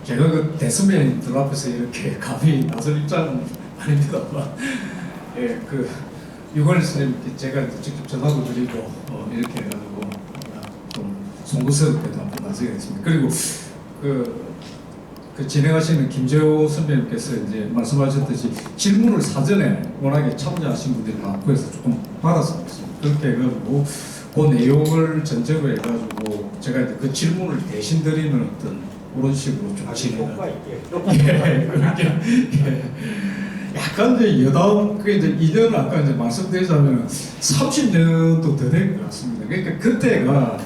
제가 그 대선배님들 앞에서 이렇게 감히 나설 입장은 아닙니다만, 예, 그 유관일 선생님께 제가 직접 전화도 드리고 이렇게 해가지고 좀 송구스럽게도 한번 나서겠습니다. 그리고 그 진행하시는 김재호 선배님께서 이제 말씀하셨듯이 질문을 사전에 워낙에 참여하신 분들이 많고 해서 조금 받았습니다. 그렇게 해가지고 그 내용을 전제로 해가지고 제가 이제 그 질문을 대신 드리는 어떤 그런 식으로 좀 진행을. 예, 그렇게. 예. 약간 이제 여담, 그 이제 2년 아까 이제 말씀드리자면 30년도 더 된 것 같습니다. 그러니까 그때가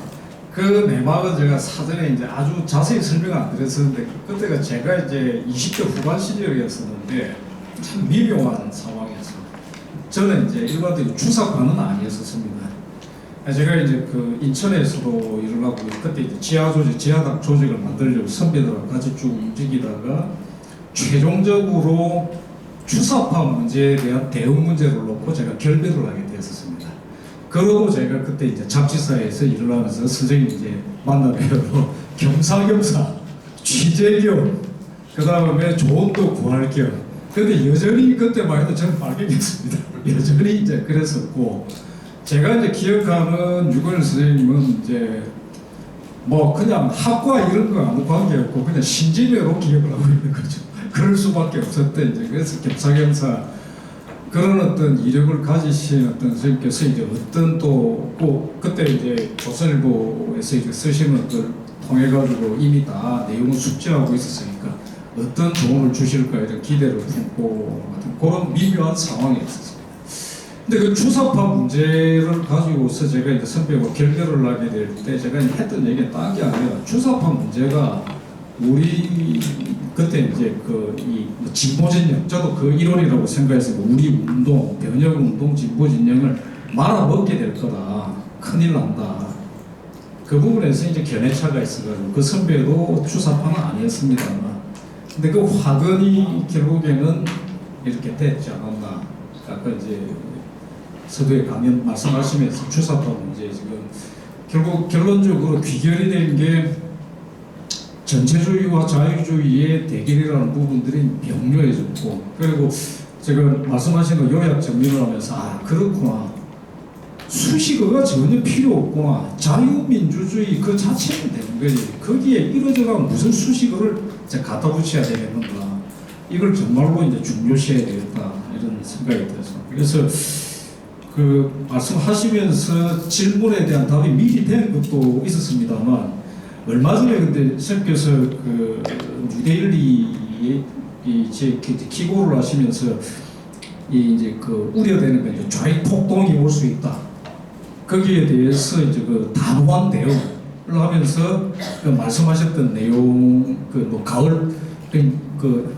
그 내막은 제가 사전에 이제 아주 자세히 설명 안 드렸었는데 그때가 제가 이제 20대 후반 시절이었었는데 참 미묘한 상황이었어요. 저는 이제 일반적인 주사관은 아니었었습니다. 제가 이제 그 인천에서도 일을 하고 그때 이제 지하당 조직을 만들려고 선배들하고 같이 쭉 움직이다가 최종적으로 주사파 문제에 대한 대응 문제를 놓고 제가 결별을 하게 되었습니다. 그러고 제가 그때 이제 잡지사에서 일을 하면서 선생님 이제 만나뵈러 겸사겸사 취재 겸 그다음에 조언도 구할 겸 근데 여전히 그때만 해도 저는 빨갱이였습니다. 여전히 이제 그랬었고 제가 이제 기억하는 유관일 선생님은 이제 뭐 그냥 학과 이런 거 아무 관계없고 그냥 신지배로 기억을 하고 있는 거죠. 그럴 수밖에 없었대. 이제 그래서 겸사겸사 그런 어떤 이력을 가지신 어떤 선생님께서 이제 어떤 또 꼭 그때 이제 조선일보에서 이제 쓰시는 걸 통해 가지고 이미 다 내용을 숙지하고 있었으니까 어떤 조언을 주실까 이런 기대를 품고 같은 그런 미묘한 상황이 있었습니다. 근데 그 주사파 문제를 가지고서 제가 이제 선배하고 결별을 하게 될 때 제가 했던 얘기가 딴 게 아니라 주사파 문제가 우리 그때 이제 이 진보 진영 저도 그 이론이라고 생각했어요. 우리 운동 변혁 운동 진보 진영을 말아먹게 될 거다. 큰일 난다. 그 부분에서 이제 견해차가 있어가지고 그 선배도 주사파는 아니었습니다만 근데 그 화근이 결국에는 이렇게 됐지 않았나. 아까 이제 서두에 강연 말씀하시면서 주사파 문제 지금 결국 결론적으로 귀결이 된 게 전체주의와 자유주의의 대결이라는 부분들이 명료해졌고 그리고 제가 말씀하신 거 요약 정리를 하면서 아 그렇구나 수식어가 전혀 필요 없구나 자유민주주의 그 자체는 되는 거지 거기에 이러저러 무슨 수식어를 갖다 붙여야 되겠는가 이걸 정말로 이제 중요시해야 되겠다 이런 생각이 들어서 그래서 그 말씀하시면서 질문에 대한 답이 미리 된 것도 있었습니다만 얼마 전에 근데 선생님께서 그 뉴데일리에 이제 기고를 하시면서 이제 그 우려되는 게 이제 좌익 폭동이 올 수 있다. 거기에 대해서 이제 그 단호한 대응을 하면서 그 말씀하셨던 내용 그 뭐 가을 그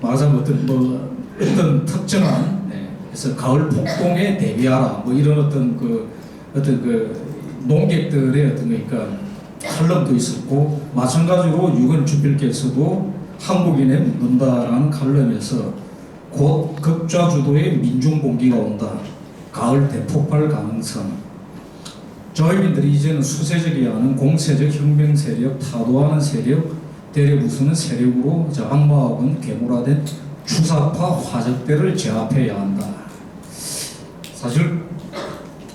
말하자면 어떤 특정한 그래서 가을 폭동에 대비하라 뭐 이런 어떤 그 농객들의 어떤 그러니까 칼럼도 있었고 마찬가지로 유건 주필께서도 한국인에 묻는다라는 칼럼에서 곧 극좌 주도의 민중봉기가 온다. 가을 대폭발 가능성. 저희민들이 이제는 수세적이야 하는 공세적 혁명 세력, 타도하는 세력, 대려부수는 세력으로 악마하고는 괴물화된 주사파 화적대를 제압해야 한다. 사실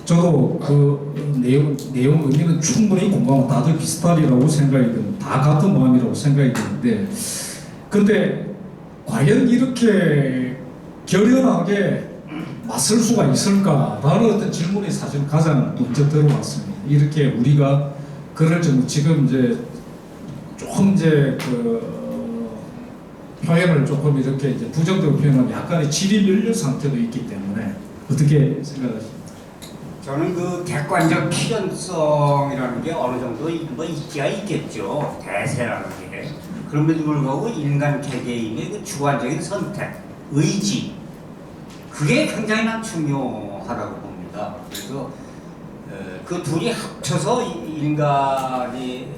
저도 그 내용 의미는 충분히 공감하고 다들 비슷하리라고 생각이 듭니다. 다 같은 마음이라고 생각이 드는데 근데 과연 이렇게 결연하게 맞설 수가 있을까라는 어떤 질문이 사실 가장 먼저 들어왔습니다. 이렇게 우리가 그럴 정도 지금 이제 조금 이제 그 표현을 조금 이렇게 이제 부정적으로 표현하면 약간의 질의면류 상태도 있기 때문에 어떻게 생각하십니까? 저는 그 객관적 필연성이라는 게 어느 정도 뭐 있기가 있겠죠. 대세라는 게. 그럼에도 불구하고 인간 개개인의 그 주관적인 선택, 의지 그게 굉장히 난 중요하다고 봅니다. 그래서 그 둘이 합쳐서 인간이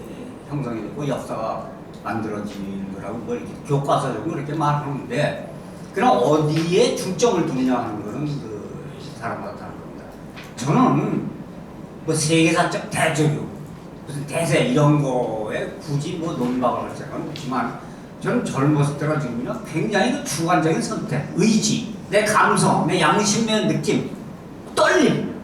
형성이 되고 역사가 만들어지는 거라고 뭐 이렇게 교과서적으로 그렇게 말하는데 그럼 어디에 중점을 두느냐 하는 거는 그 사람마다 다른 겁니다. 저는 뭐 세계사적 대조교 무슨 대세 이런 거에 굳이 뭐 논박을 할 생각은 없지만 저는 젊었을 때가 지금요 굉장히 그 주관적인 선택, 의지, 내 감성, 내 양심의 느낌, 떨림,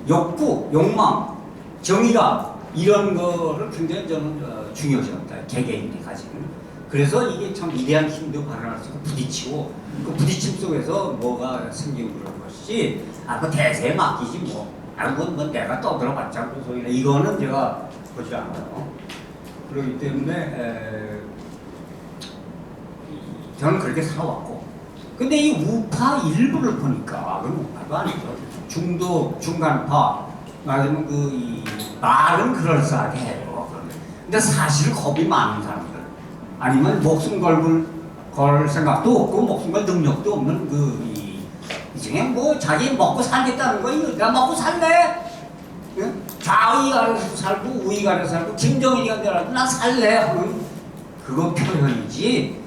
욕구, 욕망, 정의감 이런 거를 굉장히 저는 중요시합니다. 개개인이 가지는. 그래서 이게 참 위대한 힘도 발휘할 수 있고 부딪히고 그 부딪힘 속에서 뭐가 생기고 그런 것이지 그 대세에 맡기지 뭐. 그건 뭐 내가 떠들어봤자 무슨 소리나 이거는 제가 보지 않아요. 그렇기 때문에 저는 그렇게 살아왔고 근데 이 우파 일부를 보니까 그건 우파도 아니죠. 중도, 중간파 말하자면 이 말은 그럴싸하게 해요. 근데 사실 겁이 많은 사람들 아니면 목숨 걸 생각도 없고 목숨 걸 능력도 없는 이중에 뭐 자기 먹고 살겠다는 거 내가 먹고 살래? 응? 좌의가 아래서 살고 우의가 아래서 살고 김정일이가 되라도 난 살래 하는 그거 표현이지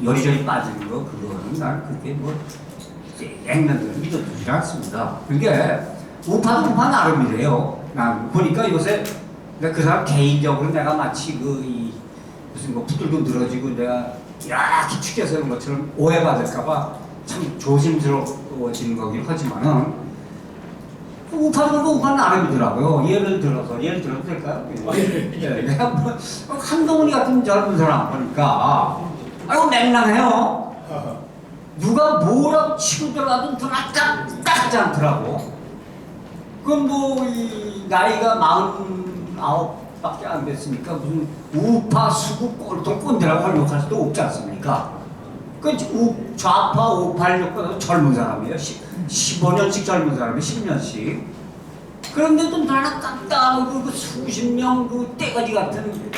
여리저리 빠지는 거 그거는 난 그렇게 뭐 액면들을 믿어주지 않습니다. 그게 우파도 우파 나름이래요. 난 보니까 요새 그 사람 개인적으로 내가 마치 무슨 뭐 부들고 늘어지고 내가 이렇게 축해서 하는 것처럼 오해받을까봐 참 조심스러워지는 거긴 하지만은 우파도 우파 나름이더라고요. 예를 들어도 될까요? 내가 뭐 한동훈이 같은 젊은 사람 보니까 아이고 맹랑해요. 누가 뭐라고 치고 들어가도 누나 깜짝하지 않더라고. 그건 이 나이가 49밖에 안 됐으니까 무슨 우파 수구 꼴통 꼰대라고 활용할 수도 없지 않습니까? 그 좌파 우파 력보다 젊은 사람이에요. 15년씩 젊은 사람이 10년씩. 그런데도 나나 깜깜하고 그 수십 명 떼거지 같은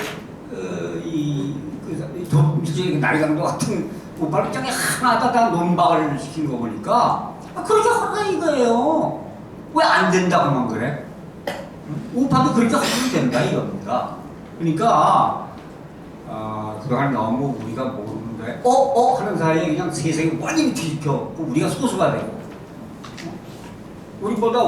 날강도 같은 우파를 짱에 하나다 다 논박을 시킨 거 보니까 그렇게 하라 이거예요. 왜 안 된다고만 그래? 우파도 그렇게 하면 된다 이겁니다. 그러니까 그동안 너무 우리가 모르는데 하는 사이에 그냥 세상이 완전히 뒤집혀고 우리가 소수가 되고 우리보다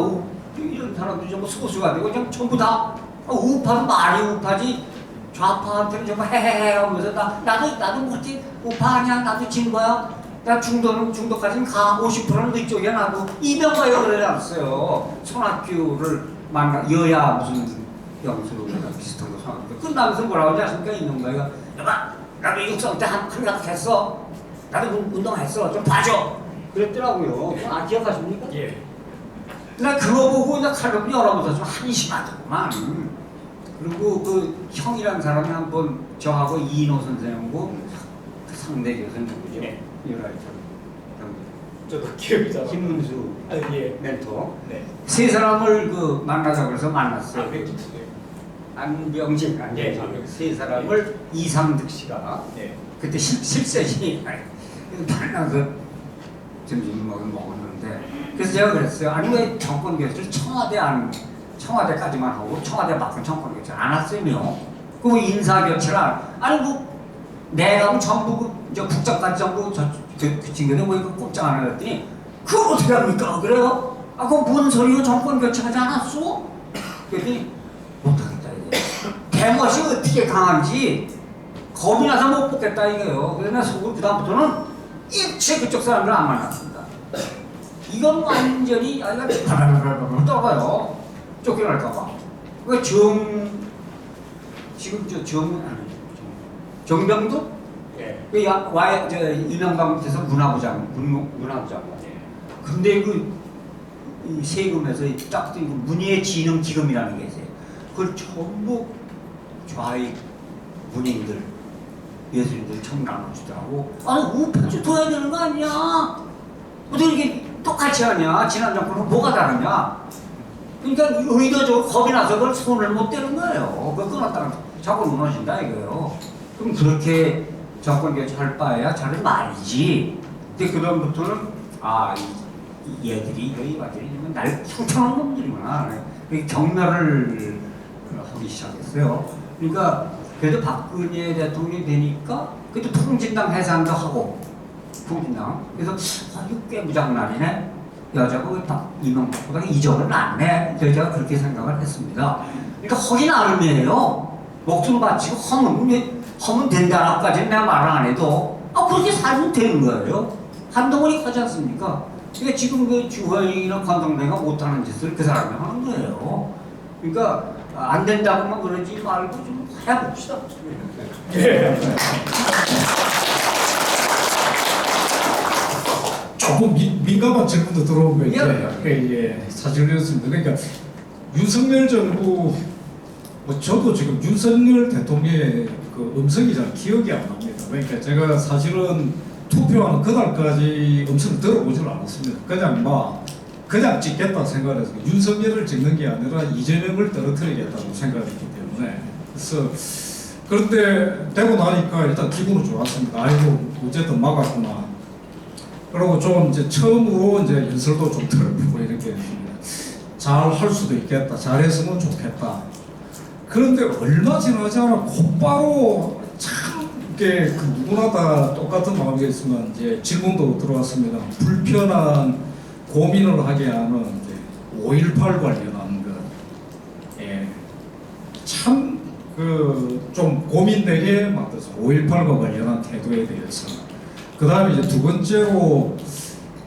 이런 사람들이 전부 소수가 되고 그냥 전부 다 우파도 말이 우파지 좌파한테는 정말 헤헤헤 하면서 나도 뭐지 우파 아니야 나도 진 거야 나 중도까지는 가 50%는 이쪽이야 나도 이명박이 그러지 않았어요. 손학규를 만나 여야 무슨 영수가 비슷한 거 손학규 끝나면서 뭐라고 하지 않습니까? 이명박이가 나도 육성 때 한 생각 했어 나도 운동했어 좀 봐줘 그랬더라고요. 기억하십니까? 예. 나 그거 보고 나 칼럼 열어보면서 좀 한심하더구만. 그리고 그 형이란 사람이 한번 저하고 이인호 선생하고 그 상대 교수는 누구죠? 네. 저도 기억이 잘 김문수 예. 멘토. 네. 세 사람을 만나자고 해서 만났어요. 안병진 예. 세 사람을 이상득 씨가 그때 실세지 만나서 점심 먹었는데 그래서 제가 그랬어요. 아니 왜 정권 교체를 청와대까지만 하고 청와대 밖은 정권 교체 안 했으며 그 인사 교체를 아니 내가 전부 국장까지 전부 그 친구들 뭐 이거 꼼짝 안 하랬더니 그걸 어떻게 합니까? 그래요? 그거 뭔 소리요? 정권 교체하지 않았어? 그랬더니 못하겠다 이게 대멋이 어떻게 강한지 겁이 나서 못 뽑겠다 이거예요. 그래서 내가 속으로 그다음부터는 일체 그쪽 사람들 안 만났습니다. 이건 완전히 바라바라바라 떨어요. 쫓겨날까봐. 그러니까 정병도 이명박 밑에서 문화부 장관. 근데 이 세금에서 딱 문예진흥기금이라는 게 있어요. 그걸 전부 좌익 문인들, 예술인들 처음 나눠주더라고. 우파주 둬야 되는 거 아니야? 어떻게 이렇게 똑같이 하냐? 지난 정권은 뭐가 다르냐? 그러니까 의도적으로 겁이 나서 그걸 손을 못 대는 거예요. 그거 끊었다가 자꾸 무너진다 이거예요. 그럼 그렇게 정권 교체할 바에야 차라리 말이지. 근데 그다음부터는 얘들이 날 형편없는 놈들이구나. 경멸을 하기 시작했어요. 그러니까 그래도 박근혜 대통령이 되니까 그래도 통진당 해산도 하고 통진당. 그래서 이거 꽤 무장난이네. 여자가 왜 이명박보다 이적을 낫네. 제가 그렇게 생각을 했습니다. 그러니까 허기 나름이에요. 목숨 바치고 허면 된다라까지는 내가 말을 안 해도 그렇게 살면 되는 거예요. 한덩어리 하지 않습니까? 그러니까 지금 그 주호영이나 관동대가 못하는 짓을 그 사람이 하는 거예요. 그러니까 안 된다고만 그러지 말고 좀 해봅시다. 조금 민감한 질문도 들어오면 이제 사실 그렇습니다. 그러니까 윤석열 정부 저도 지금 윤석열 대통령의 그 음성이 잘 기억이 안 납니다. 그러니까 제가 사실은 투표하는 그날까지 음성을 들어보질 않았습니다. 그냥 찍겠다 생각해서 윤석열을 찍는 게 아니라 이재명을 떨어뜨리겠다고 생각했기 때문에 그래서 그런데 되고 나니까 일단 기분은 좋았습니다. 아이고 어쨌든 막았구나. 그리고 좀 이제 처음으로 이제 연설도 좀 들어보고 이렇게 잘 할 수도 있겠다. 잘했으면 좋겠다. 그런데 얼마 지나지 않아 곧바로 참 이게 그 누구나 다 똑같은 마음이겠지만 이제 질문도 들어왔습니다. 불편한 고민을 하게 하는 이제 5.18 관련한 것, 참 그 좀 고민되게 만들어서 5.18과 관련한 태도에 대해서. 그 다음에 이제 두 번째로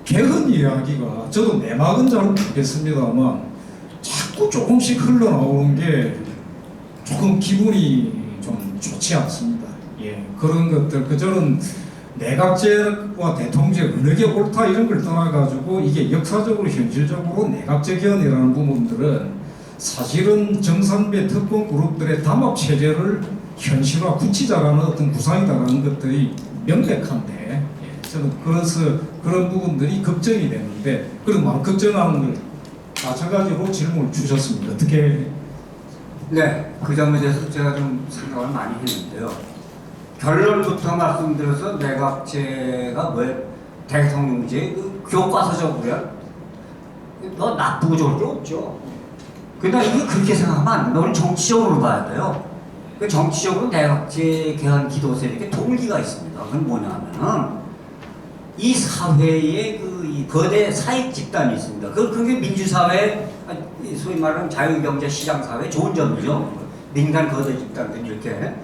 개헌 이야기가 저도 내막은 잘 모르겠습니다만 자꾸 조금씩 흘러나오는 게 조금 기분이 좀 좋지 않습니다. 그런 것들 저는 내각제와 대통제 어느 게 옳다 이런 걸 떠나가지고 이게 역사적으로 현실적으로 내각제 개헌이라는 부분들은 사실은 정상배 특권 그룹들의 담합 체제를 현실화 굳히자라는 어떤 구상이다라는 것들이 명백한데 저는 그래서 그런 부분들이 걱정이 되는데 그런 마음 걱정하는 걸 마찬가지로 질문을 주셨습니다. 어떻게? 네, 그 점에 대해서 제가 좀 생각을 많이 했는데요. 결론부터 말씀드려서 내각제가 대통령제 그 교과서적으로야 너 나쁘고 좋을 게 없죠. 근데 이거 그렇게 생각하면 안 된다. 우리 정치적으로 봐야 돼요. 그 정치적으로 내각제 개헌 기도 세력에 동기가 있습니다. 그건 뭐냐면은 이 사회에 이 거대 사익 집단이 있습니다. 그게 민주사회, 소위 말하는 자유경제 시장사회 좋은 점이죠. 민간 거대 집단들이 이렇게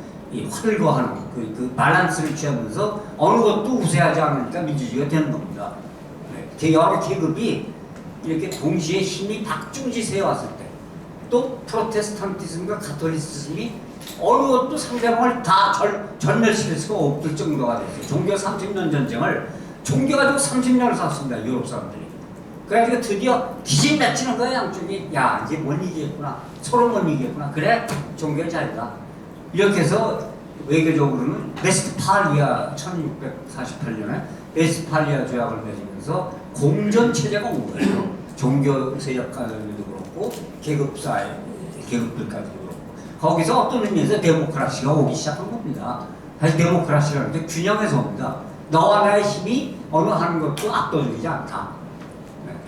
활거하는 그 밸런스를 취하면서 어느 것도 우세하지 않으니까 민주주의가 되는 겁니다. 여러 계급이 이렇게 동시에 힘이 박중지세에 왔을 때 또 프로테스탄티즘과 가톨리시즘이 어느 것도 상대방을 다 전멸시킬 수가 없을 정도가 됐어요. 종교 30년 전쟁을 종교 가지고 30년을 샀습니다. 유럽 사람들이. 그래가지고 드디어 기진맥히는 거예요. 양쪽이. 야 이제 못 이기겠구나. 서로 못 이기겠구나. 그래 종교의 자유다. 이렇게 해서 외교적으로는 웨스트팔리아 1648년에 웨스트팔리아 조약을 맺으면서 공전체제가 온 거예요. 종교 세력 간에도 그렇고 계급사회, 계급들까지도 그렇고 거기서 어떤 의미에서 데모크라시가 오기 시작한 겁니다. 사실 데모크라시라는 게 균형에서 옵니다. 너와 나의 힘이 어느 하는 것도 압도적이지 않다.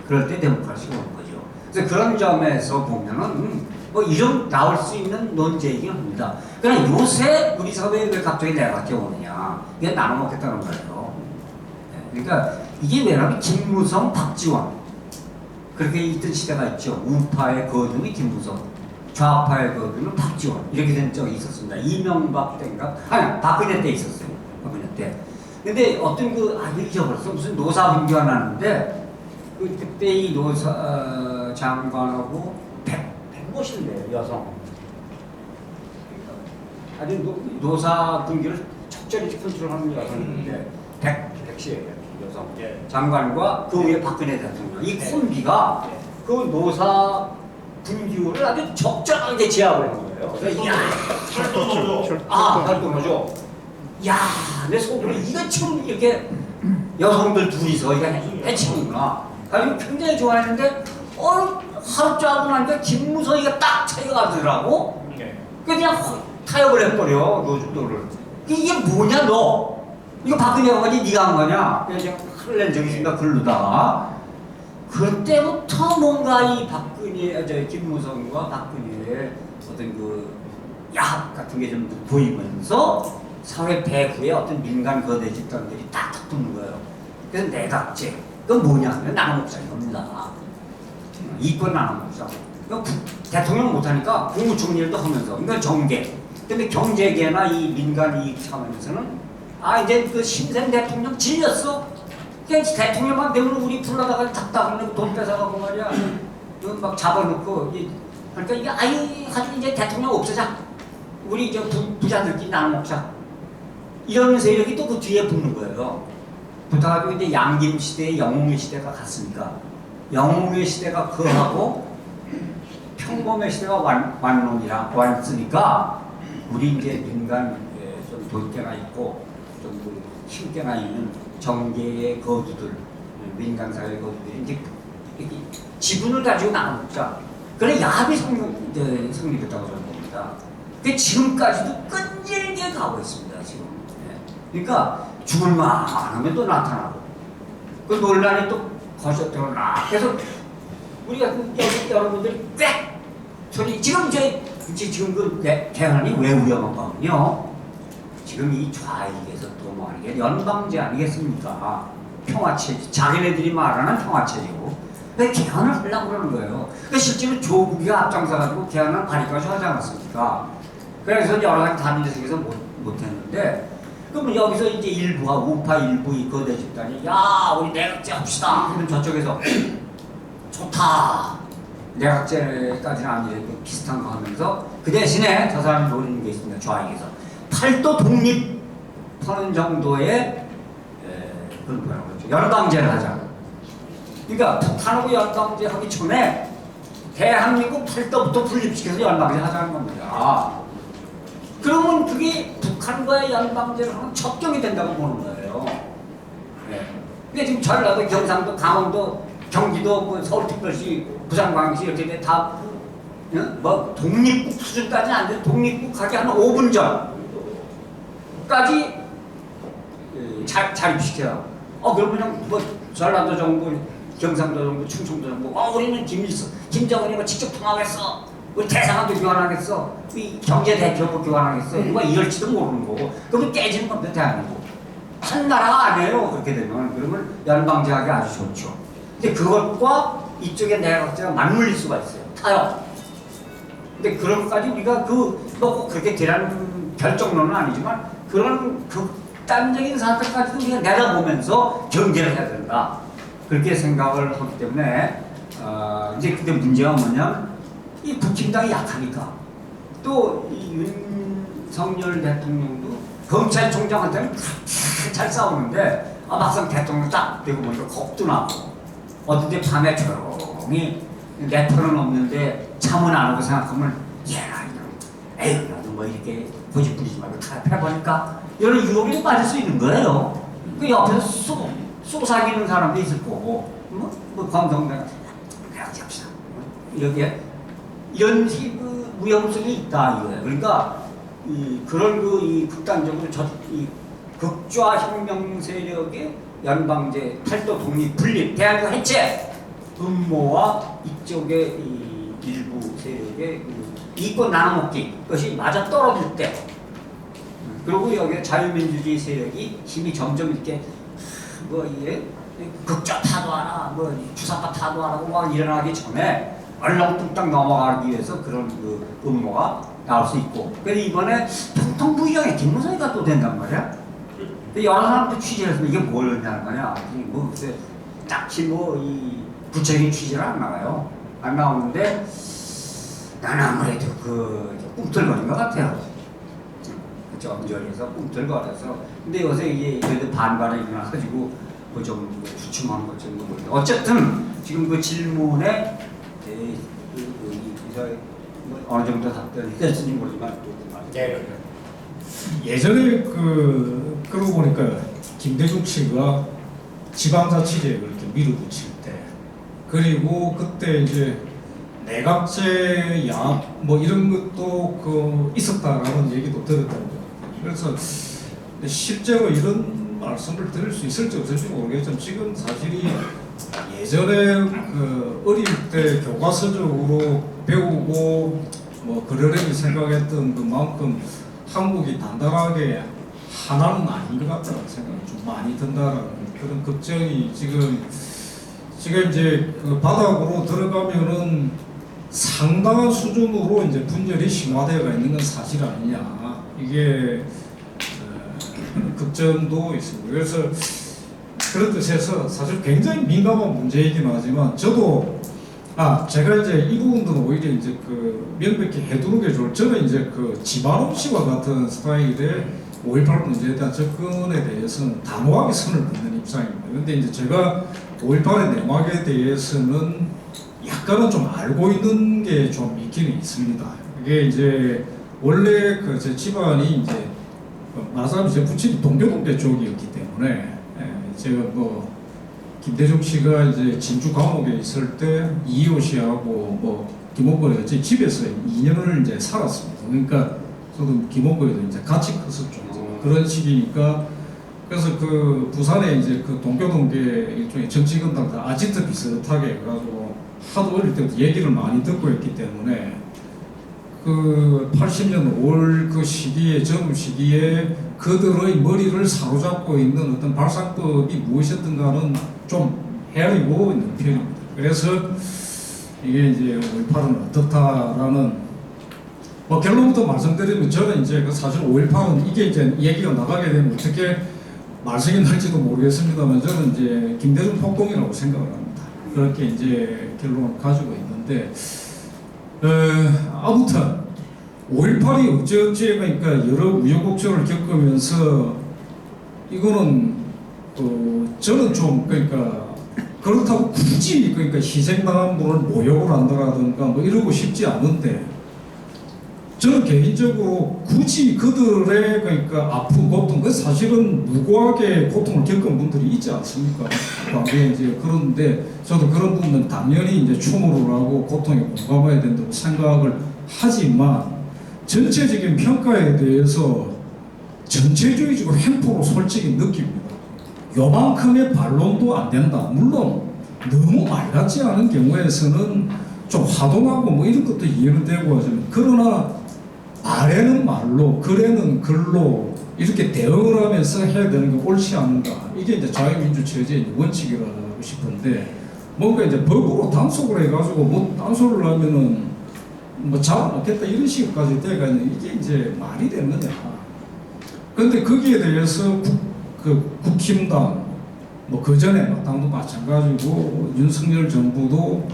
그럴 때 데모크라시가 오는 거죠. 그래서 그런 점에서 보면은 이런 나올 수 있는 논제이긴 합니다. 그러나 요새 우리 사회에 왜 갑자기 내각제 오느냐? 이게 나눠 먹겠다는 거예요. 그러니까 이게 왜냐면 김무성, 박지원 그렇게 있던 시대가 있죠. 우파의 거둥이 김무성, 좌파의 거둥은 박지원 이렇게 된 적이 있었습니다. 이명박 때인가? 아니 박근혜 때 있었어요. 박근혜 때. 근데 어떤 잊어버렸어. 무슨 노사 분교가 나는데 그때 이 노사 장관하고 백모신데요 여성. 아주 노사 분기를 적절히 컨트롤하는 여성인데 백씨예요. 여성 장관과 그 위에 박근혜 대통령 이 콤비가 그 노사 분규를 아주 적절하게 제압을 한 거예요. 그래서 야, 활동하죠. 야, 내 속으로 이거 참 이렇게 여성들 둘이서 이거 해치는구나. 가지고 굉장히 좋아했는데 하루 짜고 나니까 김무성이가 딱 차이가더라고. 그냥 타협을 해버려 노를. 이게 뭐냐 너? 이거 박근혜가 가지 네가 한 거냐? 그냥 흘낸 적이 있으니까 글로다가 그때부터 뭔가 이 김무성과 박근혜의 어떤 그 야합 같은 게 좀 보이면서 사회 배후에 어떤 민간 거대 집단들이 딱 붙는 거예요. 그래서 내각제 그건 뭐냐면 나눠 먹자는 겁니다. 이권 나눠 먹자. 대통령 못하니까 국무총리도 하면서 그러니까 정계 그다음에 경제계나 이 민간 이익 차원에서는 이제 그 심생 대통령 질렸어. 그냥 대통령만 되면 우리 불러다가 답답하고 돈 뺏어가고 말이야. 막 잡아놓고 그러니까 이게 가지고 이제 대통령 없애자. 우리 이제 부자들끼리 나눠 먹자. 이런 세력이 또 그 뒤에 붙는 거예요. 붙어가지고 이제 양김 시대에 영웅의 시대가 갔으니까 영웅의 시대가 그하고 평범의 시대가 왔으니까 우리 이제 민간 좀 돈깨나 있고 좀 힘깨나 있는 정계의 거주들, 민간 사회의 거주들이 이제 이렇게 지분을 가지고 나눠 먹자. 그래 야합이 성립했다고 저는 봅니다. 그 지금까지도 끈질기게 가고 있습니다. 지금. 그러니까 죽을만 하면 또 나타나고 그 논란이 또 거셨더라. 그래서 우리가 여기 여러분들이 꽤 소리 지금 지금 그 대안이 왜 위험한가면요. 지금 이 좌익에서 또 말하는 게 연방제 아니겠습니까? 평화체제, 자기네들이 말하는 평화체제고 왜 개헌을 하려고 그러는 거예요. 그러니까 실제로 조국이가 앞장서가지고 개헌을 발의까지 하지 않았습니까? 그래서 여러 가지 단일해석에서 못했는데 그럼 여기서 이제 일부가 우파 일부 이 거대 집단이 야 우리 내각제 합시다. 그러면 저쪽에서 좋다. 내각제까지는 아니래도 비슷한 거 하면서 그 대신에 저 사람이 노리는 게 있습니다. 좌익에서 팔도 독립하는 정도의 그런 뭐라고 그러죠. 연방제를 하자. 그러니까 북한하고 연방제 하기 전에 대한민국 팔도부터 분립시켜서 연방제 하자는 겁니다. 그러면 그게 북한과의 연방제를 하면 접경이 된다고 보는 거예요. 근데 지금 전라도, 경상도, 강원도, 경기도, 뭐 서울특별시, 부산광역시 이렇게 다 뭐 독립국 수준까지는 안 돼. 독립국 하기 한 5분 전까지 자립시켜요. 그러면 그냥 뭐 전라도 정부, 경상도 정부, 충청도 정부, 우리는 김정은이 뭐 직접 통합했어. 우리 대사관도 교환하겠어. 이 경제대표도 교환하겠어. 누가 이럴지도 모르는 거고. 그러면 깨지는 겁니다, 대한민국. 한 나라가 아니에요, 그렇게 되면. 그러면 연방제하기 아주 좋죠. 근데 그것과 이쪽의 내각제가 맞물릴 수가 있어요. 타협. 근데 그런 것까지 우리가 뭐 그렇게 되라는 결정론은 아니지만 그런 극단적인 사태까지도 우리가 내다보면서 경계를 해야 된다. 그렇게 생각을 하기 때문에, 이제 근데 문제가 뭐냐면 이 국힘당이 약하니까 또 이 윤석열 대통령도 검찰총장한테는 잘 싸우는데 막상 대통령 딱 되고 보니까 겁도 나고 어딘데 밤에 조용히 내 털은 없는데 잠은 안 오고 생각하면 에휴 나도 뭐 이렇게 고집부리지 말고 타협해보니까 이런 유혹에 빠질 수 있는 거예요. 그 옆에서 쏘사기는 사람도 있을 거고 뭐 광성대가 그냥 잡시다 이렇게 이런 그 위험성이 있다 이거예요. 그러니까 그런 이 극단적으로 이 극좌혁명 세력의 연방제, 팔도 독립, 분립, 대한민국 해체 음모와 이쪽의 이 일부 세력의 이권 나눠먹기 그것이 맞아 떨어질 때 그리고 여기 자유민주주의 세력이 힘이 점점 이렇게 뭐 이게 극좌 타도하라, 뭐 주사파 타도하라고 막 일어나기 전에 얼렁뚱땅 넘어가기 위해서 그런 그 음모가 나올 수 있고. 그래서 이번에 통통부의장에 김무성이가 또 된단 말이야. 여러 사람들 취재를 해서 이게 뭐였냐는 거냐. 뭐 글쎄 딱히 뭐 이 구체적인 취재는 안 나와요. 안 나오는데 나는 아무래도 꿈틀거린 것 같아요. 그쵸, 언저리에서 꿈틀거려서. 근데 요새 이게 그래도 반발이 일어나가지고 뭐 좀 주춤한 것 정도 보는데 어쨌든 지금 그 질문에 어느 정도 답변이 됐는지 모르지만 예전에 그러고 보니까 김대중 씨가 지방자치제를 이렇게 밀어붙일 때 그리고 그때 이제 내각제 뭐 이런 것도 있었다라는 얘기도 들었다고요. 그래서 실제로 이런 말씀을 들을 수 있을지 없을지 모르겠지만 지금 사실이 예전에 어릴 때 교과서적으로 배우고 뭐 그러려니 생각했던 그만큼 한국이 단단하게 하나는 아닌 것 같다는 생각이 좀 많이 든다라는 그런 걱정이 지금 이제 바닥으로 들어가면은 상당한 수준으로 이제 분열이 심화되어 있는 건 사실 아니냐. 이게 걱정도 있습니다. 그래서 그런 뜻에서 사실 굉장히 민감한 문제이긴 하지만 저도 제가 이제 이 부분들은 오히려 이제 그 명백히 해두는 게 좋을. 저는 이제 그 지바롬 씨와 같은 스타일의 5.18 문제에 대한 접근에 대해서는 단호하게 선을 긋는 입장입니다. 근데 이제 제가 5.18의 내막에 대해서는 약간은 좀 알고 있는 게 좀 있기는 있습니다. 이게 이제 원래 그 제 집안이 이제 말하자면 제 부친이 동교동계 쪽이었기 때문에 제가 뭐 김대중 씨가 이제 진주 감옥에 있을 때 이희호 씨하고 뭐 김원거리가 제 집에서 2년을 이제 살았습니다. 그러니까 저도 김원거리도 이제 같이 컸었죠. 그런 시기니까 그래서 그 부산에 이제 그 동교동계 일종의 정치건당 아지트 비슷하게 해가지고 하도 어릴 때부터 얘기를 많이 듣고 있기 때문에 그 80년 5월 그 시기에 젊은 시기에 그들의 머리를 사로잡고 있는 어떤 발상법이 무엇이었던가는 좀 헤아리고 있는 편입니다. 그래서 이게 이제 5.18은 어떻다라는 뭐 결론부터 말씀드리면 저는 이제 그 사실 5.18은 이게 이제 얘기가 나가게 되면 어떻게 말씀이 날지도 모르겠습니다만 저는 이제 김대중 폭동이라고 생각을 합니다. 그렇게 이제 결론을 가지고 있는데 아무튼 5.18이 어찌어찌 그러니까 여러 우여곡절을 겪으면서 이거는 저는 좀 그러니까 그렇다고 굳이 그러니까 희생당한 분을 모욕을 한다라든가 뭐 이러고 싶지 않은데 저는 개인적으로 굳이 그들의 그러니까 아픈 고통, 그 사실은 무고하게 고통을 겪은 분들이 있지 않습니까? 과거에 이제 그런데 저도 그런 부분은 당연히 이제 추모를 하고 고통에 공감해야 된다고 생각을 하지만 전체적인 평가에 대해서 전체주의적으로 횡포로 솔직히 느낍니다. 요만큼의 반론도 안 된다. 물론 너무 맑았지 않은 경우에서는 좀 화동하고 뭐 이런 것도 이해는 되고 하지만 그러나 말에는 말로 글에는 글로 이렇게 대응을 하면서 해야 되는 게 옳지 않은가. 이게 이제 자유민주 체제의 원칙이라고 싶은데 뭔가 이제 법으로 단속을 해가지고 뭐 단속을 하면은 뭐 잡아놓겠다 이런 식까지 돼가 있는 이게 이제 말이 되느냐. 그런데 거기에 대해서 국힘당 뭐 그 전에 당도 마찬가지고 윤석열 정부도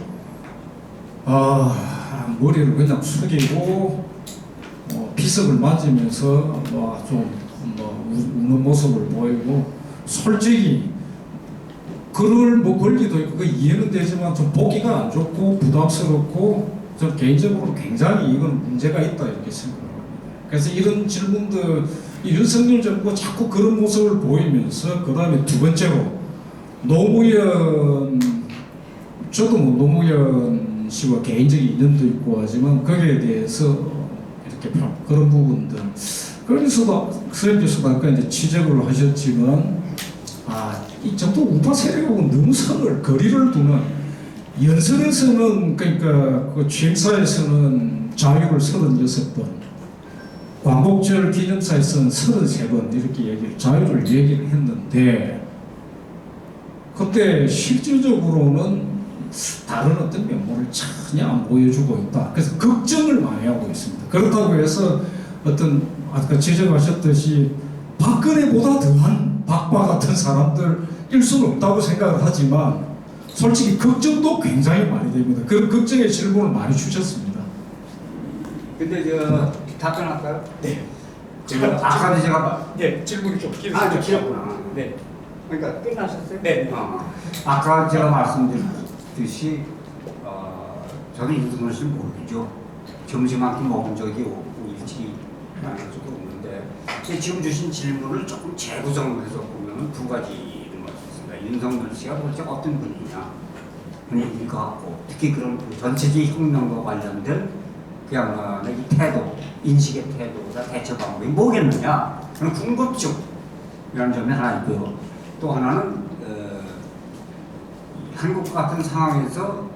머리를 그냥 숙이고 비석을 맞으면서 우는 모습을 보이고 솔직히 그럴 뭐 권리도 있고 그 이해는 되지만 좀 보기가 안 좋고 부담스럽고 저 개인적으로 굉장히 이건 문제가 있다 이렇게 생각합니다. 그래서 이런 질문들 윤석열 정부가 자꾸 그런 모습을 보이면서 그 다음에 두 번째로 노무현 저도 뭐 노무현 씨와 개인적인 인연도 있고 하지만 거기에 대해서 이렇게 그런 부분들 그래서도 선생님께서도 아까 이제 지적을 하셨지만 이 정도 우파 세력하고 너무 선을 거리를 두는 연설에서는 그러니까 그 취임사에서는 자유를 36번 광복절 기념사에서는 33번 이렇게 자유를 얘기를 했는데 그때 실질적으로는 다른 어떤 면모를 전혀 안 보여주고 있다. 그래서 걱정을 많이 하고 있습니다. 그렇다고 해서 어떤 아까 지적하셨듯이 박근혜보다 더한 박바 같은 사람들일 수는 없다고 생각을 하지만 솔직히 걱정도 굉장히 많이 됩니다. 그런 걱정의 질문을 많이 주셨습니다. 근데 저 답변할까요? 네. 아까도 제가 네, 질문이 좀 길었어요. 길었구나. 네. 그러니까 끝나셨어요? 네. 아까 제가 말씀드렸듯이 저는 윤석열 씨를 모르죠. 점심 한 끼 먹은 적이 일찍 만난 적도 없는데 지금 주신 질문을 조금 재구성해서 보면 두 가지를 말씀드립니다. 윤석열 씨가 도대체 어떤 분이냐 분일 것 같고 특히 그런 전체주의 혁명과 관련된 그야말로 이 태도, 인식의 태도가 대처 방법이 뭐겠느냐 그런 궁금증이라는 점이 하나 있고요. 또 하나는 한국 같은 상황에서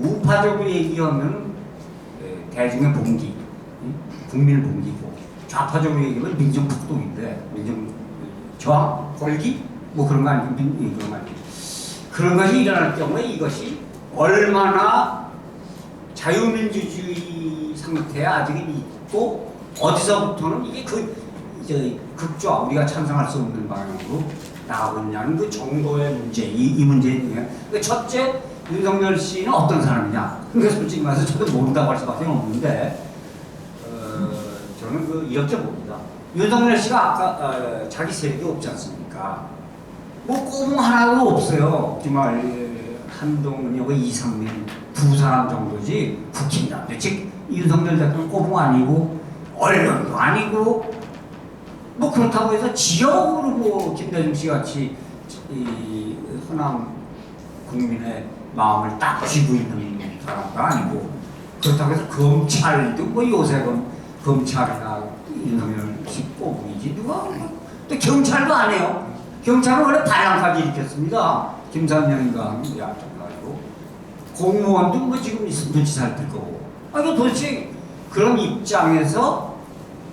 우파적으로 얘기하면 대중의 봉기, 국민의 봉기고 좌파적으로 얘기하면 민정폭동인데 저항, 걸기 뭐 그런 거 아니고 그런 것이 일어날 경우에 이것이 얼마나 자유민주주의 상태에 아직은 있고 어디서부터는 이게 이제 극좌 우리가 찬성할 수 없는 방향으로 나가고 있냐는 그 정도의 문제, 이 문제예요. 그 첫째, 윤석열 씨는 어떤 사람이냐? 그러니까 솔직히 말해서 저도 모른다고 할 수밖에 없는데 저는 이렇게 봅니다. 윤석열 씨가 아까 자기 세력이 없지 않습니까? 뭐 꼬문 하나도 없어요. 정말 한동훈이하고 이상민 두 사람 정도지 국힘당. 즉 윤석열 대통령 꼬문 아니고 언론도 아니고 뭐 그렇다고 해서 지역으로 뭐 김대중 씨 같이 이 호남 국민의 마음을 딱 쥐고 있는 사람도 아니고 그렇다고 해서 검찰도 뭐 요새 검찰이나 윤석열 씨 꼬문이지 누가 또 경찰도 안 해요. 경찰은 원래 반란까지 일으켰습니다. 김산영인가 야가지고 공무원도 뭐 지금 눈치 살필 거고. 아니 도대체 그런 입장에서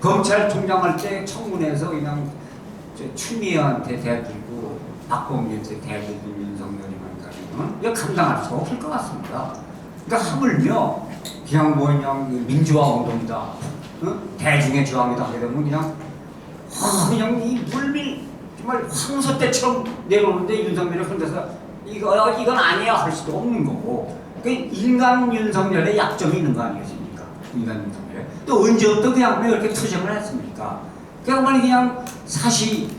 검찰총장 할 때 청문회에서 그냥 추미애한테 대들고 박범계한테 대들고 윤석열이만 가지고는 이거 감당할 수가 없을 것 같습니다. 그러니까 하물며 그냥 민주화 운동이다, 대중의 저항이다 하게 되면 그냥 이 물밀 정말 황소 때처럼 내려오는데 윤석열이 혼자서 이건 아니야 할 수도 없는 거고. 그 인간 윤석열의 약점이 있는 거 아니겠습니까? 인간 윤석열. 또 언제부터 그 양반이 이렇게 투쟁을 했습니까? 그 양반이 그냥 사시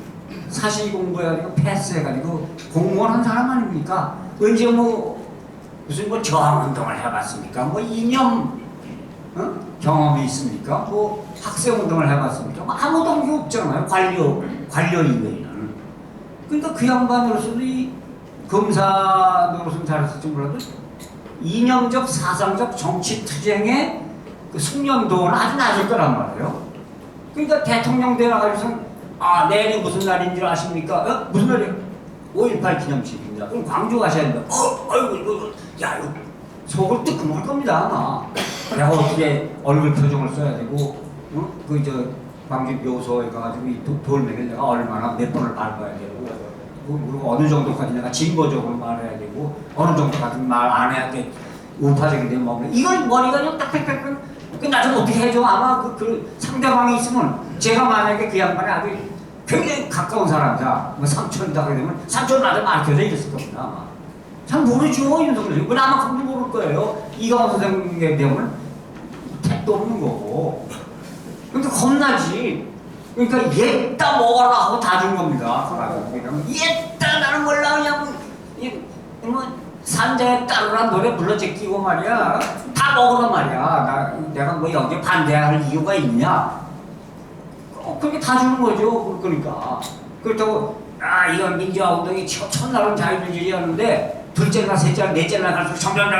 공부해가지고 패스해가지고 공무원 한 사람 아닙니까? 언제 무슨 저항운동을 해봤습니까? 뭐 이념 경험이 있습니까? 뭐 학생운동을 해봤습니까? 뭐 아무 동기 없잖아요. 관료 이외에는. 그러니까 그 양반으로서도 이 검사 노릇은 잘했을지 몰라도 이념적 사상적 정치 투쟁의 그 숙련도는 아주 낮을 거란 말이에요. 그러니까 대통령 되어가지고서 내일이 무슨 날인 줄 아십니까? 무슨 날이에요? 5.18 기념식입니다. 그럼 광주 가셔야 된다. 이거 속을 뜨끔할 겁니다 아마. 내가 어떻게 얼굴 표정을 써야 되고, 광주 묘소에 가가지고 이 돌멩이를 내가 얼마나 몇 번을 밟아야 되고, 그리고 어느 정도까지 내가 진보적으로 말해야 되고, 어느 정도까지 말 안 해야 돼. 우파적인 데 먹는 이걸 머리가 그냥 딱딱딱 나 좀 어떻게 해줘. 아마 그 상대방이 있으면 제가 만약에 그 양반이 아주 굉장히 가까운 사람이다, 뭐 삼촌이다 그러게 되면 삼촌 나한테 말켜줘 이랬을 겁니다 아마. 잘 모르죠 윤석열. 나만큼도 모를 거예요. 이강원 선생님에 대하면 택도 없는 거고. 그러니까 겁나지. 그러니까 얘다 먹어라 하고 다 준 겁니다. 얘다 나는 몰라 그냥 산자에 따르란 노래 불러 제끼고 말이야. 다 먹으란 말이야. 내가 뭐 여기 반대할 이유가 있냐? 그렇게 다 주는 거죠. 그러니까. 그렇다고 이건 민주화 운동이 첫날은 자유민주주의였는데 둘째 날, 셋째 날, 넷째 날 갈수록 점점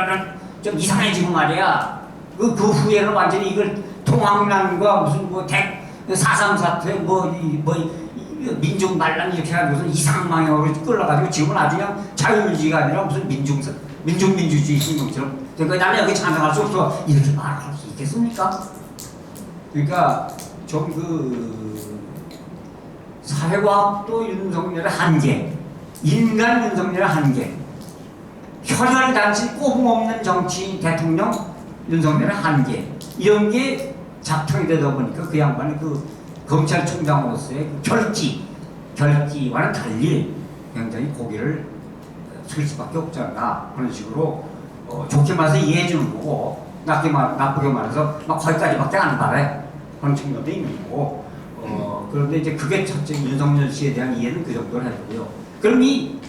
좀 이상해지고 말이야. 그 후에는 완전히 이걸 통합난과 무슨 4.3 사태 민중 반란 이렇게 해가지고 이상 방향으로 끌어가지고 지금은 아주 그냥 자유민주주의가 아니라 무슨 민중민주주의 신경처럼. 그러니까 나는 여기 찬성할 수 없어 이렇게 말할 수 있겠습니까? 그러니까 좀 사회과학도 윤석열의 한계, 인간 윤석열의 한계, 혈혈단신 꼬붕 없는 정치인 대통령 윤석열의 한계, 이런 게 작동이 되다 보니까 그 양반이 검찰총장으로서의 결기와는 달리 굉장히 고개를 숙일 수밖에 없지 않나 그런 식으로 좋게 말해서 이해해 주는 거고 나쁘게 말해서 막 거기까지밖에 안 바래 그런 측면도 있는 거고 그런데 이제 그게 첫째 윤석열 씨에 대한 이해는 그 정도로 해두고요. 그럼 이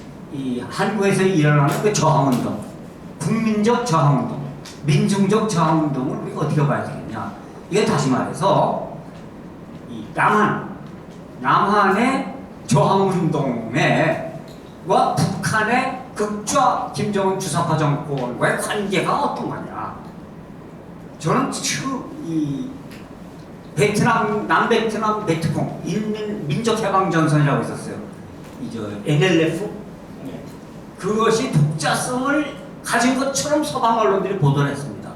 한국에서 일어나는 그 저항운동, 국민적 저항운동, 민중적 저항운동을 우리가 어떻게 봐야 되겠냐? 이게 다시 말해서 이 남한의 저항운동과 북한의 극좌 김정은 주사파 정권과의 관계가 어떤 거냐? 저는 이 남베트남 베트콩 민족해방전선이라고 있었어요. NLF 그것이 독자성을 가진 것처럼 서방 언론들이 보도를 했습니다.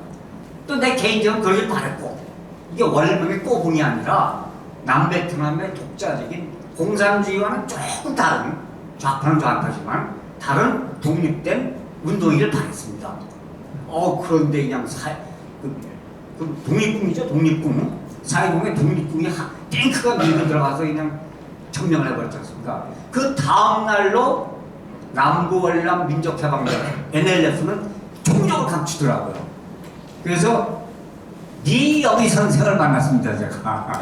또 내 개인적으로 그러길 바랬고, 이게 원래의 꼬붕이 아니라 남베트남의 독자적인 공산주의와는 조금 다른, 좌파는 좌파지만 다른 독립된 운동이길 바랬습니다. 그런데 그냥 그 독립군이죠, 독립군. 4.20의 독립군이 탱크가 밀고 들어가서 그냥 점령을 해버렸지 않습니까? 그 다음 날로 남부월남 민족해방전 NLF는 총력을 감추더라고요. 그래서 여기 선생을 만났습니다, 제가.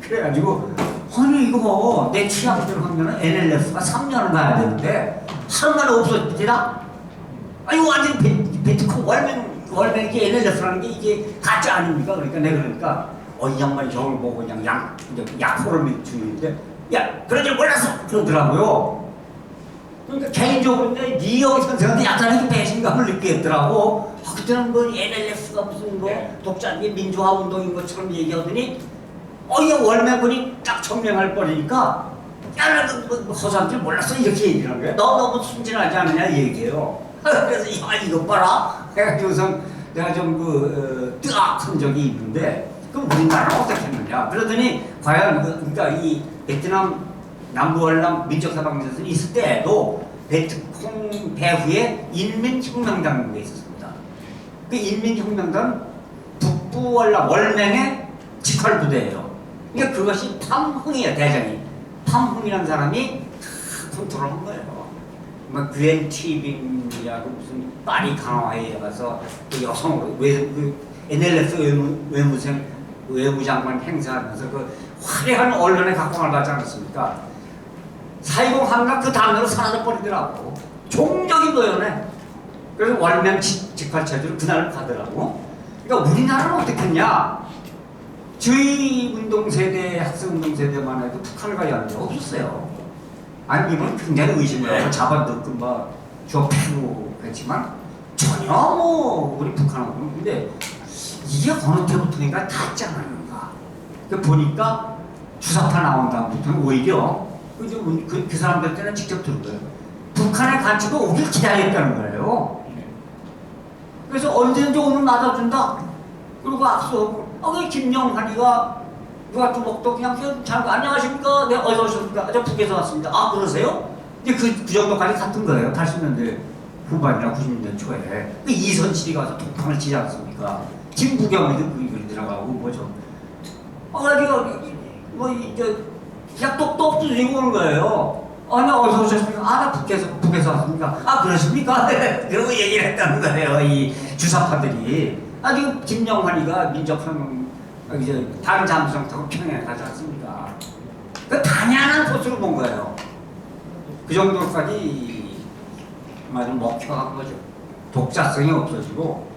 그래가지고 아니 이거 내 취향대로 하면은 NLF가 3년을 가야 되는데 하루 만에 없어지다? 아니 완전 베트콩 월맹이 NLF라는 게 이게 가짜 아닙니까? 그러니까 내가 그러니까 이 양반이 저걸 보고 그냥 약호를 주는데 야 그런 줄 몰랐어 그러더라고요. 그러니까 개인적으로 니어 선생한테 약간의 배신감을 느끼겠더라고. 그때는 뭐 NLF가 무슨 뭐 독자적인 민주화 운동인 것처럼 얘기하더니 이 월매군이 딱 점령할 뻔이니까 야, 너 허사한 줄 몰랐어 이렇게 얘기를 하는 거야. 너 너무 순진하지 않느냐 얘기해요. 그래서 이거 봐라. 해가지고서 내가 좀 뜨악한 적이 있는데 그럼 우리나라는 어떻게 했느냐. 그러더니 과연 그러니까 이 베트남 남부월남 민족해방전선이 있을 때에도 베트콩 배후에 인민혁명당국에 있었습니다. 그 인민혁명당 북부월남 월맹의 직활부대예요. 그러니까 그것이 팜흥이에요, 대장이. 팜흥이라는 사람이 다 컨트롤한 거예요. 뭐 그랜 티빙이라고 무슨 파리 강화회에 가서 그 여성 NLF 외무장관 행사하면서 그 화려한 언론의 각광을 받지 않았습니까? 4.20 한가 그 다음으로 사라져 버리더라고. 종적인 노연해. 그래서 월명 직활체제로 그날을 가더라고. 그러니까 우리나라는 어떻게 했냐? 저희 운동세대, 학생운동세대만 해도 북한을 가야 적 없었어요. 아니면 굉장히 의심을 하고 잡아넣고 막 좁히고 그랬지만 전혀 뭐 우리 북한하고 근데 이게 어느 때부터인가 닿지 않았는가. 보니까 주사파 나온 다음부터는 오히려 그 사람들 때는 직접 들은 거예요. 북한의 간첩이 오길 기다렸다는 거예요. 그래서 언제든지 오늘 맞아준다. 그리고 앞서 김영환이가 누가 뚜벅도 그냥 잘 안녕하십니까? 네, 어디서 오셨습니까? 저 북에서 왔습니다. 아 그러세요? 근데 그 정도까지 갔던 거예요. 80년대 후반이나 90년대 초에 이선실이 가서 독방을 치지 않습니까? 김부겸이도 그리 들어가고 뭐죠? 뭐 이제 그냥 똑똑 두드리고 오는 거예요. 아니 어디서 오셨습니까? 나 북에서 왔습니까? 아 그러십니까? 그러고 얘기를 했다는 거예요. 이 주사파들이. 지금 김영환이가 민족혁명 이제 다른 잠수정 타고 평양에 가지 않습니까? 그 단연한 것으로 본 거예요. 그 정도까지 아주 먹혀간 거죠. 독자성이 없어지고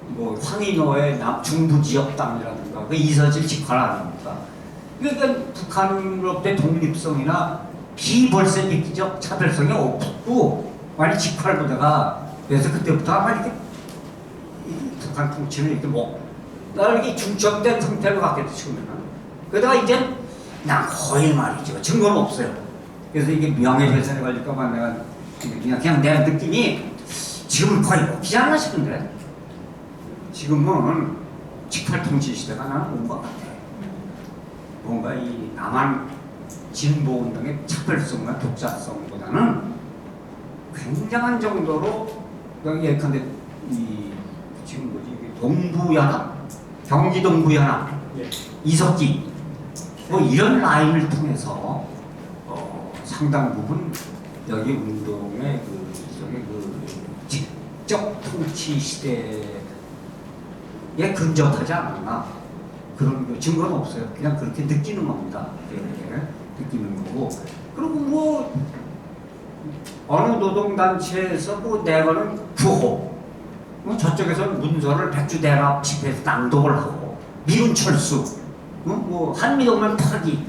뭐 황인호의 중부 지역 땅이라든가 그 이서질 직관 아닙니까? 그러니까 북한으로부터 독립성이나 비볼세비키적 차별성이 없고 많이 직관보다가 그래서 그때부터 아마 이렇게 북한 통치는 이렇게 이렇게 중첩된 상태로 갔겠죠, 지금은. 그러다가 이제 난 거의 말이죠. 증거는 없어요. 그래서 이게 명예훼손에 걸릴까봐 내가 그냥 내 느낌이 지금은 거의 먹히지 않나 싶은데 지금은 직팔 통치 시대가 나는 온 것 같아. 뭔가 이 남한 진보운동의 차별성과 독자성보다는 굉장한 정도로 여기 예컨대 지금 뭐지 동부연합, 경기동부연합, 이석기 뭐 이런 라인을 통해서 상당 부분 여기 운동의 직접 통치 시대에 근접하지 않았나 그런 증거는 없어요. 그냥 그렇게 느끼는 겁니다. 느끼는 거고 그리고 뭐 어느 노동단체에서 뭐 내거는 구호 저쪽에서는 문서를 백주대랍 집회에서 낭독을 하고 미군 철수 뭐 한미동맹 파기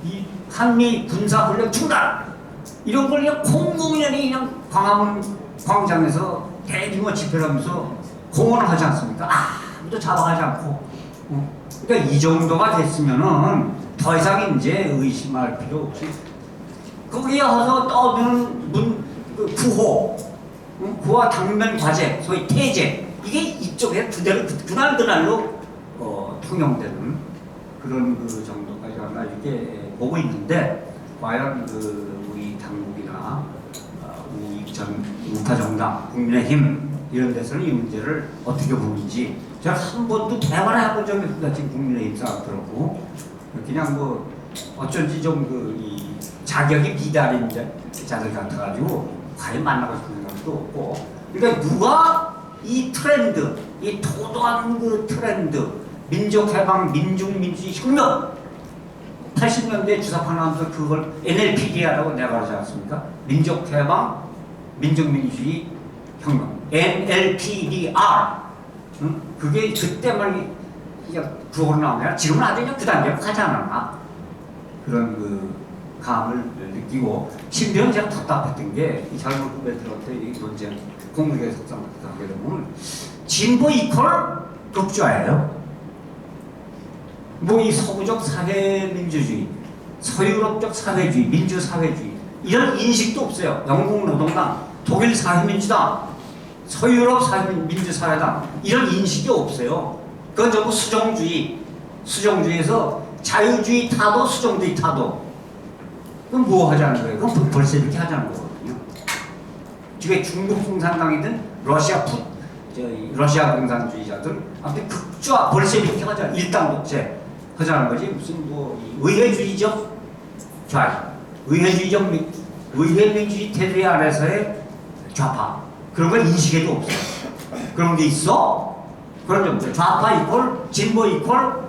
이 한미 군사훈련 중단 이런 걸 그냥 공공연히 그냥 광화문 광장에서 대규모 집회를 하면서 공언을 하지 않습니까? 아무도 잡아가지 않고 그러니까 이 정도가 됐으면은 더 이상 이제 의심할 필요 없이 거기에 와서 떠드는 구호 구와 당면 과제 소위 태제 이게 이쪽에 그대로 그날로 통용되는 그런 그 정도까지 아마 이렇게 보고 있는데 과연 우리 당국이나 우리 전 우파정당 국민의힘 이런 데서는 이 문제를 어떻게 보는지 제가 한 번도 대화를 해본 적이 없습니다. 지금 국민의힘 사람들하고 그냥 뭐 어쩐지 좀 이 자격이 미달인 자들 같아가지고 과연 만나고 싶은 생각도 없고 그러니까 누가 이 트렌드 이 도도한 그 트렌드 민족해방 민중민주주의 혁명 80년대 주사파나면서 그걸 NLPD라고 내가 그러지 않습니까? 민족해방 민족민주주의 혁명 NLPDR 응? 그게 그때만 그거로 나오냐 지금은 아주 그냥 그 단계로 가지 않았나 그런 그 감을 느끼고 심지어는 제가 답답했던 게 이 젊은 후배들한테 이 논쟁 공무계 석상 하게 되면 진보 이퀄 극좌예요. 뭐 이 서구적 사회민주주의, 서유럽적 사회주의, 민주사회주의 이런 인식도 없어요. 영국 노동당, 독일 사회민주당, 서유럽 민주사회당 이런 인식이 없어요. 그건 전부 수정주의에서 자유주의 타도 수정주의 타도 그럼 뭐 하자는 거예요? 그럼 벌써 이렇게 하자는 거거든요. 지금 중국共产党이든 러시아 공산주의자들 아무튼 극좌 벌써 이렇게 하자 일당 독재 하자는 거지 무슨 뭐 의회주의적 좌 의회민주주의 테두리 아래서의 좌파 그런 걸 인식에도 없어요. 그런 게 있어? 그런 게 없어요. 좌파 이퀄 진보 이퀄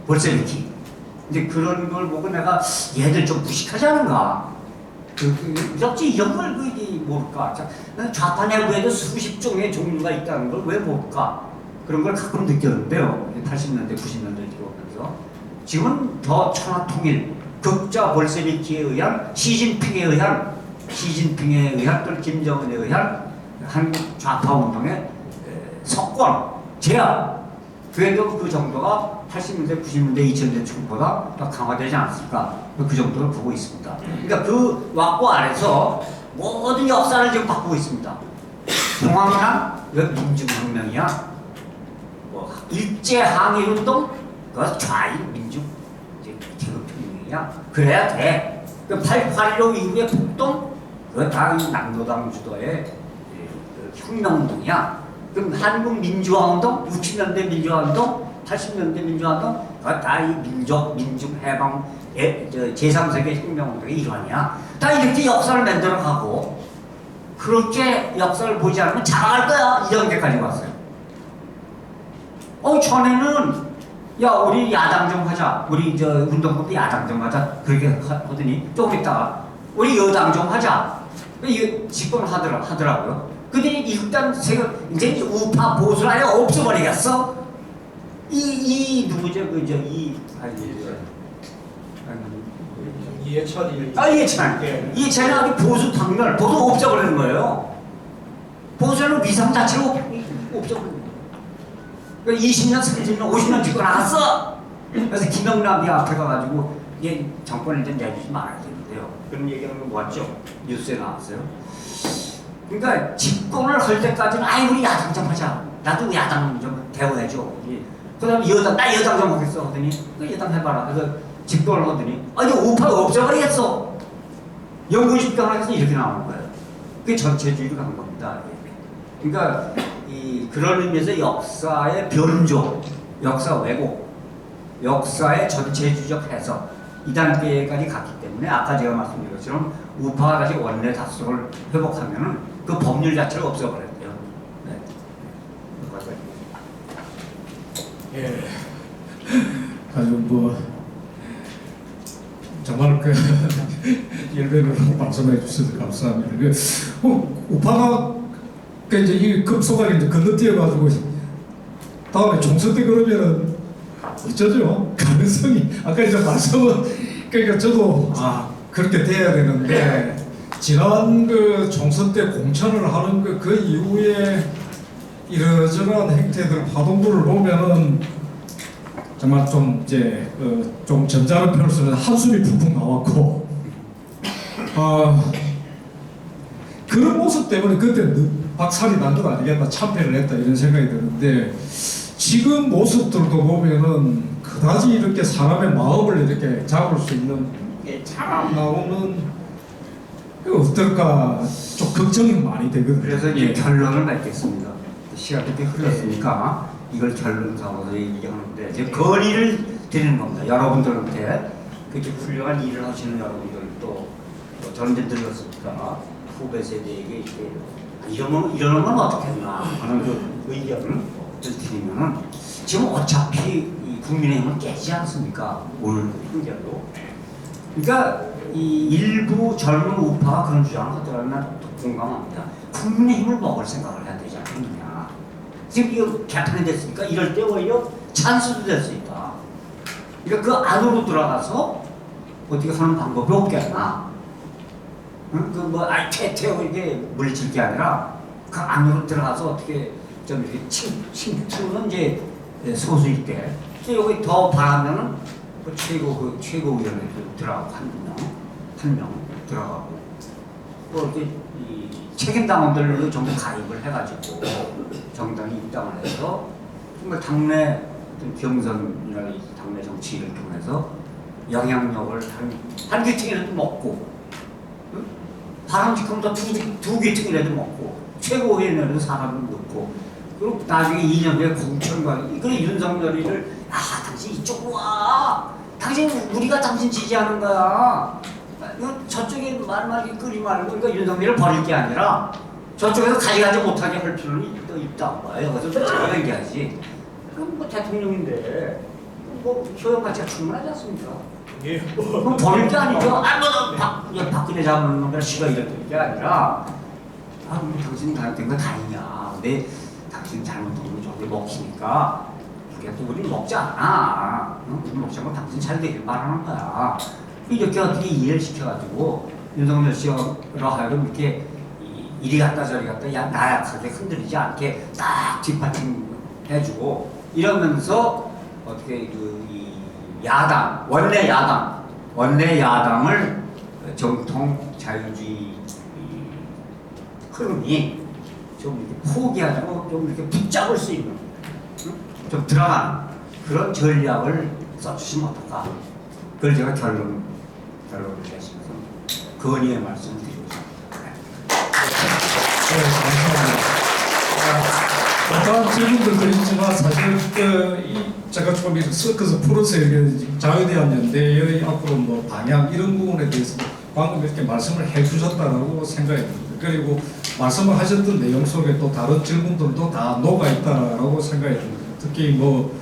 볼세비키 이제 그런 걸 보고 내가 얘들 좀 무식하지 않은가 역시 이런 걸 모를까 좌파 내부에도 수십 종의 종류가 있다는 걸 왜 모를까 그런 걸 가끔 느꼈는데요 80년대 90년대 들어오면서 지금은 더 천하통일 극좌 볼세비키에 의한 시진핑에 의한 또 김정은에 의한 한국 좌파 운동의 석권 제압 그래도 그 정도가 80년대, 90년대, 2000년대 초보다 더 강화되지 않았을까 그 정도를 보고 있습니다. 그러니까 그 왁구 아래서 모든 역사를 지금 바꾸고 있습니다. 공황이나 민중혁명이야 뭐 일제항일운동 그것은 좌익 민중 계급혁명이야 그래야 돼. 8.16 이후의 폭동 그거 다 남노당 주도의 혁명운동이야. 그럼 한국 민주화운동, 60년대 민주화운동, 80년대 민주화운동, 그거 다 이 민중해방 제3세계 혁명운동의 일환이야. 다 이렇게 역사를 만들어가고 그렇게 역사를 보지 않으면 자랑할 거야. 이 단계까지 왔어요. 전에는 야 우리 야당 좀 하자. 우리 운동권도 야당 좀 하자. 그렇게 하더니 조금 있다가 우리 여당 좀 하자. 이거 집권을 하더라고요. 근데 일단 이제 우파 보수를 아예 없애버리겠어. 누구죠? 이해찬이. 이해찬이 아주 보수 박멸, 보수 없애버리는 거예요. 보수는 위상 자체를 없애버리는 거예요. 그러니까 20년, 30년, 50년 찍고 나갔어. 그래서 김영남이 앞에 가가지고 이게 정권을 좀 내주지 말아야 되는데요. 그런 얘기하는 거 맞죠? 뉴스에 나왔어요. 그러니까 집권을 할 때까지는 우리 야당 좀 하자. 나도 야당 좀 대우해줘. 그 다음에 나 여당 좀 하겠어 하더니 여당 해봐라. 그래서 집권을 하더니 이거 우파가 없애버리겠어. 영구 집권을 해서 이렇게 나오는 거예요. 그게 전체주의로 간 겁니다. 그러니까 그런 의미에서 역사의 변조, 역사 왜곡, 역사의 전체주의적 해석 이 단계까지 갔기 때문에 아까 제가 말씀드린 것처럼 우파가 다시 원내 다수를 회복하면은 그 법률 자체를 없애버렸대요. 네. 예. 아주 뭐 정말 열배로 방송해 주셔서 감사합니다. 우파가 이제 이 급속하게 이제 건너뛰어가지고 다음에 총선 때 그러면은 어쩌죠? 가능성이 아까 이제 말씀은 그러니까 저도 그렇게 돼야 되는데 지난 그 총선 때 공천을 하는 그 이후에 이러저러한 행태들 파동들을 보면은 정말 좀 이제 좀 점잖은 표현을 쓰면 한숨이 푹푹 나왔고 그런 모습 때문에 그때 박살이 난 건 아니겠나 참패를 했다 이런 생각이 드는데 지금 모습들도 보면은 그다지 이렇게 사람의 마음을 이렇게 잡을 수 있는 게 잘 안 나오는 이거 어떨까 좀 걱정이 많이 되거든요. 그래서 이제 예. 결론을 맺겠습니다. 시간이 꽤 흘렀으니까 이걸 결론 삼아서 얘기하는데 이제 건의를 드리는 겁니다. 여러분들한테 그렇게 훌륭한 일을 하시는 여러분들도 저는 이제 늙었으니까 후배 세대에게 이러는 건 어떻겠나 하는 그 의견을 드리면은 지금 어차피 이 국민의힘은 깨지 않습니까? 오늘 현재도. 그러니까 이 일부 젊은 우파가 그런 주장을 하더라면 난 공감합니다. 국민의힘을 먹을 생각을 해야 되지 않느냐. 지금 이거 개판이 됐으니까 이럴 때 오히려 찬스도 될 수 있다. 그러니까 그 안으로 들어가서 어떻게 하는 방법이 없겠나. 응? 그뭐 태태고 이게 물리칠 게 아니라 그 안으로 들어가서 어떻게 좀 이렇게 침투는 이제 소수일 때. 여기 더 바라면은 그 최고위원회도 들어가고 한 명 들어가고 또 이렇게 이 책임 당원들로 전부 가입을 해가지고 정당이 입당을 해서 정말 당내 경선이나 당내 정치를 통해서 영향력을 한 귀퉁이라도 먹고 응? 바람직하면 두 귀퉁이라도 먹고 최고위원회로 사람을 넣고 그리고 나중에 2년 후에 공천과 그래 윤석열이를 당신 이쪽으로 와 당신 우리가 당신 지지하는 거야 저쪽에 말말이 끓이 말고 그러니까 윤석열을 버릴 게 아니라 저쪽에서 가져가지 못하게 할 필요는 있다 거야 여기서 제가 얘기하지 그럼 뭐 대통령인데 뭐 효용 가치가 충분하지 않습니까? 예. 그럼 버릴 게 아니죠. 박근혜 잡는 놈들 싫어 이랬던 게 아니라 뭐 당신이 잘못된 거 다행이야. 근데 당신 잘못된 거 저기 먹히니까 그게 또 우리 먹지 않아. 우리 먹지 않고 당신 잘 되길 바라는 거야. 이렇게 어떻게 이해를 시켜가지고 윤석열 씨로 하여금 이렇게 이리 갔다 저리 갔다 나약하게 흔들리지 않게 딱 뒷받침 해주고 이러면서 어떻게 이 야당 원내 야당을 정통 자유주의 흐름이 좀 이렇게 포기하고 좀 이렇게 붙잡을 수 있는 좀 들어가는 그런 전략을 써주시면 어떨까? 그걸 제가 결론을 내시면서 건의의 말씀을 드리고 싶습니다. 어떠한 질문도 드리지만 사실 제가 조금 섞어서 풀어서 자유대한 연대의 앞으로 뭐 방향 이런 부분에 대해서 방금 이렇게 말씀을 해주셨다라고 생각이 듭니다. 그리고 말씀을 하셨던 내용 속에 또 다른 질문들도 다 녹아 있다라고 생각이 듭니다. 특히 뭐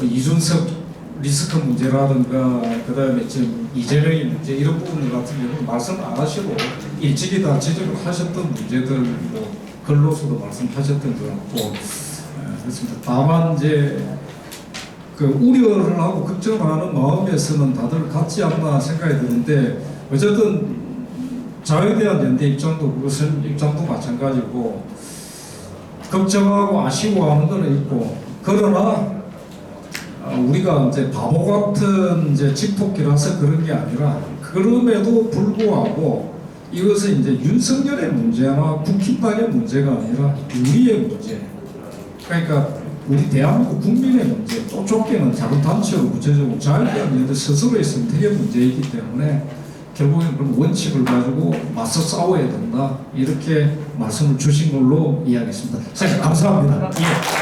이준석 리스크 문제라든가 그다음에 지금 이재명의 문제 이런 부분 같은 경우는 말씀 안 하시고 일찍이 다 지적을 하셨던 문제들 뭐 글로서도 말씀하셨던 것 같고 그렇습니다. 다만 이제 그 우려를 하고 걱정하는 마음에서는 다들 같지 않나 생각이 드는데 어쨌든 자유대한 연대 입장도 그것은 입장도 마찬가지고 걱정하고 아쉬워하는 거는 있고 그러나 우리가 이제 바보 같은 이제 집토끼라서 그런 게 아니라 그럼에도 불구하고 이것은 이제 윤석열의 문제나 국힘당의 문제가 아니라 우리의 문제. 그러니까 우리 대한민국 국민의 문제, 또 좁게는 작은 단체로 구체적으로 자유대한 연대 스스로의 선택의 문제이기 때문에 결국엔 그런 원칙을 가지고 맞서 싸워야 된다. 이렇게 말씀을 주신 걸로 이해하겠습니다. 감사합니다. 예.